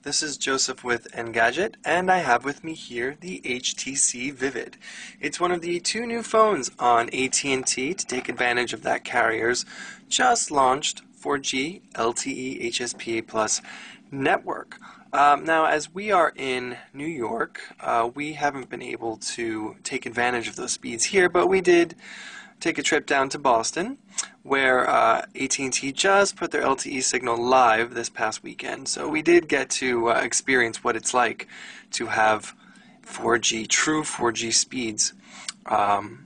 This is Joseph with Engadget, and I have with me here the HTC Vivid. It's one of the two new phones on AT&T to take advantage of that carrier's just launched 4G LTE HSPA Plus network. Now, as we are in New York, we haven't been able to take advantage of those speeds here, but we did take a trip down to Boston, where AT&T just put their LTE signal live this past weekend. So we did get to experience what it's like to have 4G, true 4G speeds on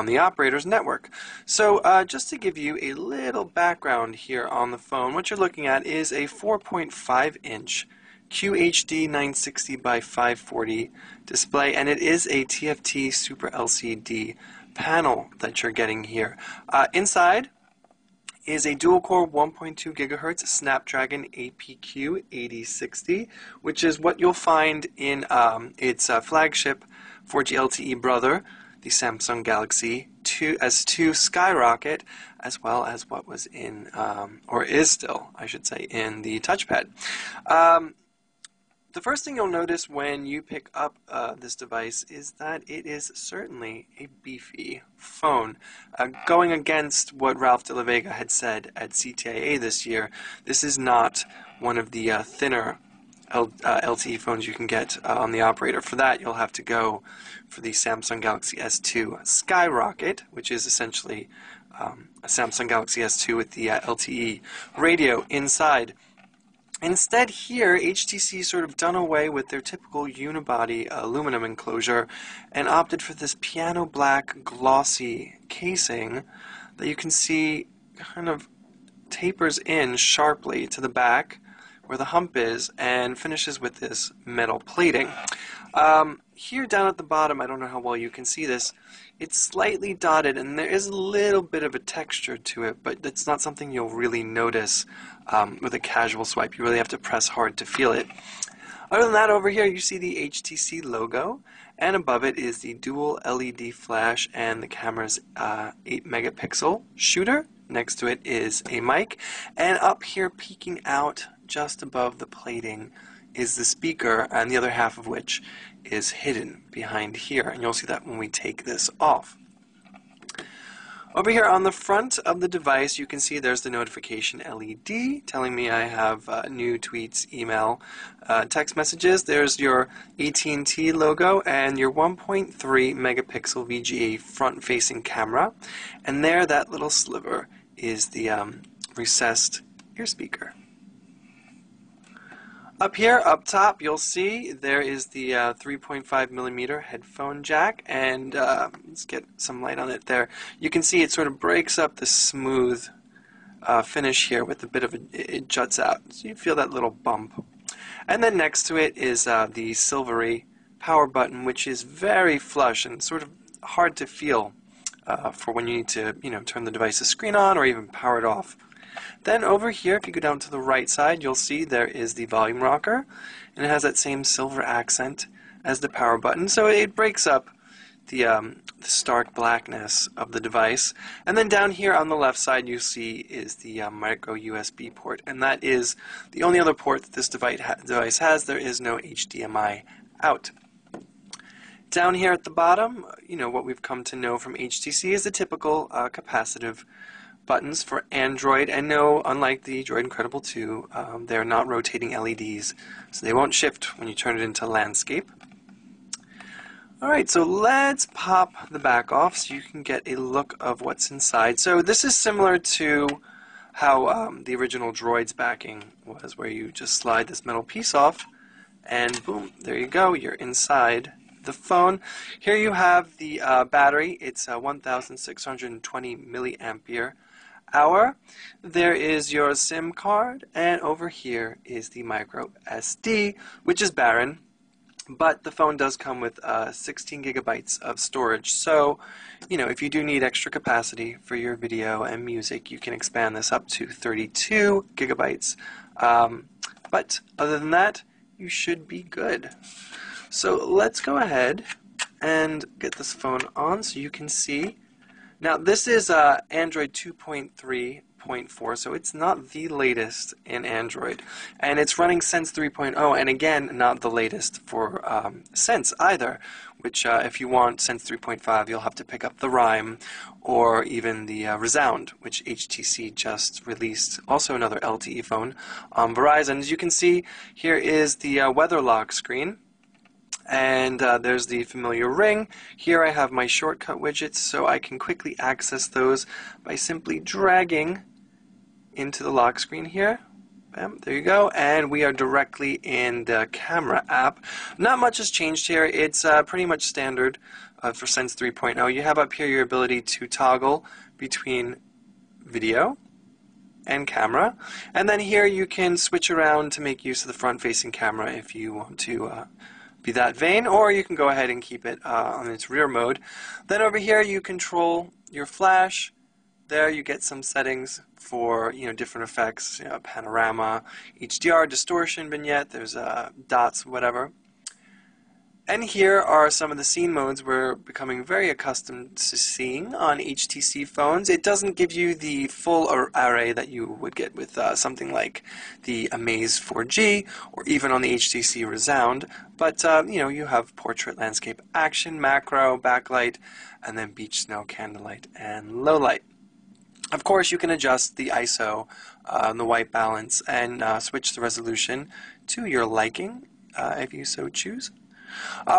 the operator's network. So just to give you a little background here on the phone, what you're looking at is a 4.5-inch QHD 960 by 540 display, and it is a TFT Super LCD panel that you're getting here. Inside is a dual-core 1.2 gigahertz Snapdragon APQ 8060, which is what you'll find in its flagship 4G LTE brother, the Samsung Galaxy S2 Skyrocket, as well as what was in, or is still, I should say, in the touchpad. The first thing you'll notice when you pick up this device is that it is certainly a beefy phone. Going against what Ralph de la Vega had said at CTIA this year, this is not one of the thinner LTE phones you can get on the operator. For that, you'll have to go for the Samsung Galaxy S2 Skyrocket, which is essentially a Samsung Galaxy S2 with the LTE radio inside. Instead here, HTC sort of done away with their typical unibody aluminum enclosure and opted for this piano black glossy casing that you can see kind of tapers in sharply to the back where the hump is and finishes with this metal plating. Here down at the bottom, I don't know how well you can see this, it's slightly dotted and there is a little bit of a texture to it, but it's not something you'll really notice with a casual swipe. You really have to press hard to feel it. Other than that, over here you see the HTC logo, and above it is the dual LED flash and the camera's 8-megapixel shooter. Next to it is a mic, and up here peeking out just above the plating is the speaker, and the other half of which is hidden behind here, and you'll see that when we take this off. Over here on the front of the device, you can see there's the notification LED telling me I have new tweets, email, text messages. There's your AT&T logo and your 1.3 megapixel VGA front-facing camera, and there, that little sliver is the recessed ear speaker. Up here, up top, you'll see there is the 3.5mm headphone jack, and let's get some light on it there. You can see it sort of breaks up the smooth finish here with a bit of it juts out, so you feel that little bump. And then next to it is the silvery power button, which is very flush and sort of hard to feel for when you need to, turn the device's screen on or even power it off. Then over here, if you go down to the right side, you'll see there is the volume rocker, and it has that same silver accent as the power button, so it breaks up the stark blackness of the device. And then down here on the left side, you see is the micro USB port, and that is the only other port that this device has. There is no HDMI out. Down here at the bottom, what we've come to know from HTC is the typical capacitive buttons for Android, and no, unlike the Droid Incredible 2, they're not rotating LEDs, so they won't shift when you turn it into landscape. Alright, so let's pop the back off so you can get a look of what's inside. So this is similar to how the original Droid's backing was, where you just slide this metal piece off, and boom, there you go, you're inside the phone. Here you have the battery. It's 1,620 milliampere hour. There is your SIM card, and over here is the micro SD, which is barren, but the phone does come with 16 gigabytes of storage. So, if you do need extra capacity for your video and music, you can expand this up to 32 gigabytes. But other than that, you should be good. So let's go ahead and get this phone on so you can see. Now this is Android 2.3 3.4, so it's not the latest in Android. And it's running Sense 3.0, and again, not the latest for Sense either, which if you want Sense 3.5, you'll have to pick up the Rime or even the Resound, which HTC just released, also another LTE phone on Verizon. As you can see, here is the weather lock screen. And there's the familiar ring. Here I have my shortcut widgets, so I can quickly access those by simply dragging into the lock screen here. Bam, there you go, and we are directly in the camera app. Not much has changed here. It's pretty much standard for Sense 3.0. You have up here your ability to toggle between video and camera, and then here you can switch around to make use of the front-facing camera if you want to be that vain, or you can go ahead and keep it on its rear mode. Then over here you control your flash. There you get some settings for different effects, panorama, HDR, distortion, vignette, there's dots, whatever. And here are some of the scene modes we're becoming very accustomed to seeing on HTC phones. It doesn't give you the full array that you would get with something like the Amaze 4G or even on the HTC Resound, but you have portrait, landscape, action, macro, backlight, and then beach, snow, candlelight, and low light. Of course, you can adjust the ISO, the white balance, and switch the resolution to your liking if you so choose.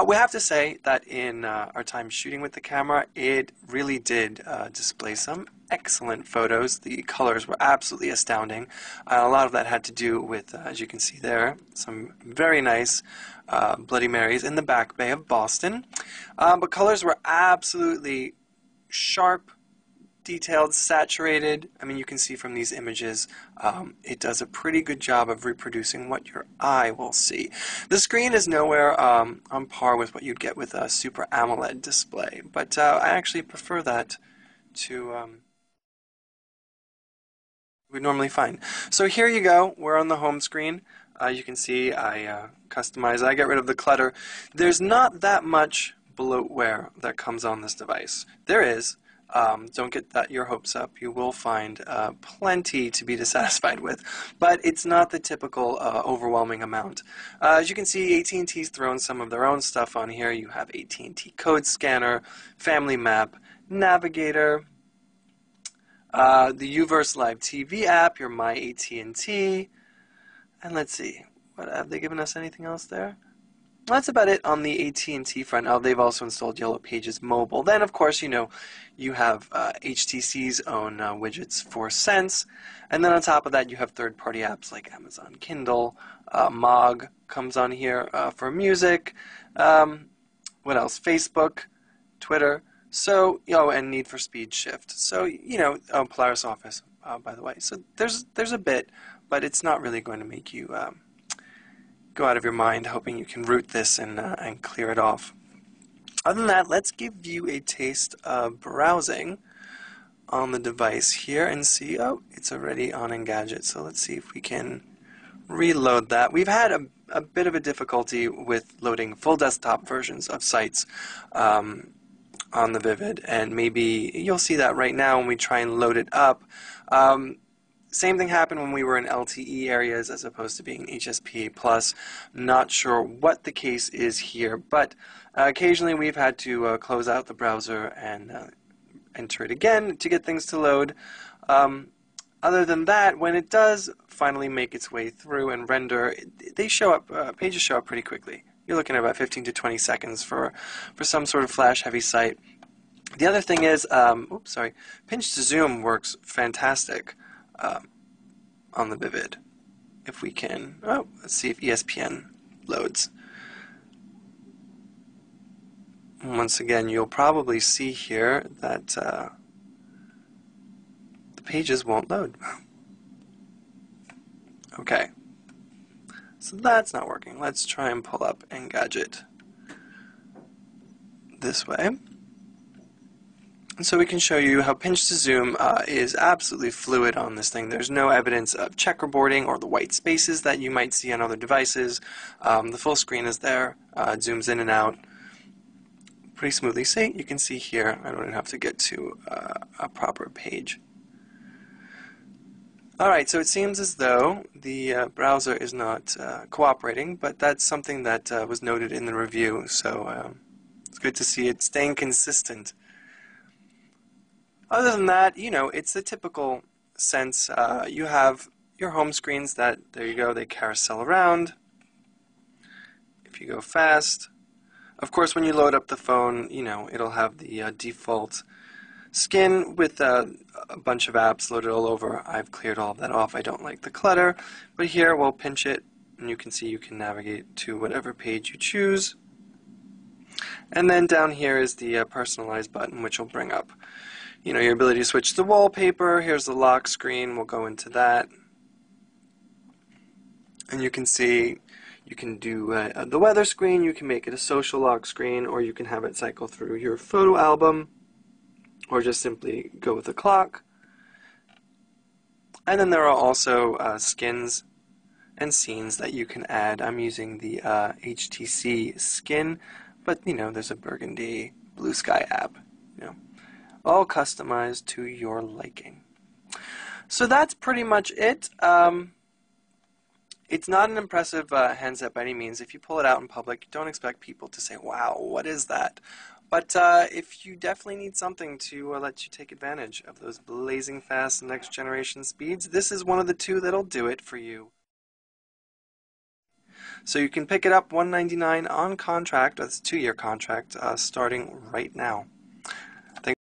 We have to say that in our time shooting with the camera, it really did display some excellent photos. The colors were absolutely astounding. A lot of that had to do with, as you can see there, some very nice Bloody Marys in the Back Bay of Boston. But colors were absolutely sharp, detailed, saturated. I mean, you can see from these images, it does a pretty good job of reproducing what your eye will see. The screen is nowhere on par with what you'd get with a Super AMOLED display, but I actually prefer that to we normally find. So here you go. We're on the home screen. You can see I customize. I get rid of the clutter. There's not that much bloatware that comes on this device. There is. Don't get your hopes up. You will find plenty to be dissatisfied with, but it's not the typical overwhelming amount. As you can see, AT&T's thrown some of their own stuff on here. You have AT&T Code Scanner, Family Map, Navigator, the Uverse Live TV app, your My AT&T, and let's see, what have they given us anything else there? That's about it on the AT&T front. Oh, they've also installed Yellow Pages Mobile. Then, of course, you have HTC's own widgets for Sense. And then on top of that, you have third-party apps like Amazon Kindle. Mog comes on here for music. What else? Facebook, Twitter. So, and Need for Speed Shift. So, Polaris Office, by the way. So there's a bit, but it's not really going to make you go out of your mind hoping you can root this and clear it off. Other than that, let's give you a taste of browsing on the device here and see, oh, it's already on Engadget, so let's see if we can reload that. We've had a bit of a difficulty with loading full desktop versions of sites on the Vivid, and maybe you'll see that right now when we try and load it up. Same thing happened when we were in LTE areas as opposed to being HSPA+. Not sure what the case is here, but occasionally we've had to close out the browser and enter it again to get things to load. Other than that, when it does finally make its way through and render, they show up. Pages show up pretty quickly. You're looking at about 15 to 20 seconds for some sort of flash-heavy site. The other thing is, pinch to zoom works fantastic on the Vivid. If we can, let's see if ESPN loads. Once again, you'll probably see here that the pages won't load. Okay, so that's not working. Let's try and pull up Engadget this way. And so we can show you how pinch to zoom is absolutely fluid on this thing. There's no evidence of checkerboarding or the white spaces that you might see on other devices. The full screen is there. It zooms in and out pretty smoothly. See, you can see here, I don't have to get to a proper page. Alright, so it seems as though the browser is not cooperating, but that's something that was noted in the review, so it's good to see it staying consistent. Other than that, you know, it's the typical sense. You have your home screens that, there you go, they carousel around. If you go fast. Of course, when you load up the phone, you know, it'll have the default skin with a bunch of apps loaded all over. I've cleared all of that off. I don't like the clutter. But here, we'll pinch it, and you can see you can navigate to whatever page you choose. And then down here is the personalize button, which will bring up, you know, your ability to switch the wallpaper. Here's the lock screen. We'll go into that. And you can see you can do the weather screen. You can make it a social lock screen, or you can have it cycle through your photo album, or just simply go with the clock. And then there are also skins and scenes that you can add. I'm using the HTC skin, but you know, there's a burgundy blue sky app, you know, all customized to your liking. So that's pretty much it. It's not an impressive handset by any means. If you pull it out in public, don't expect people to say, wow, what is that? But if you definitely need something to let you take advantage of those blazing fast next generation speeds, this is one of the two that'll do it for you. So you can pick it up $199 on contract, that's a 2-year contract, starting right now.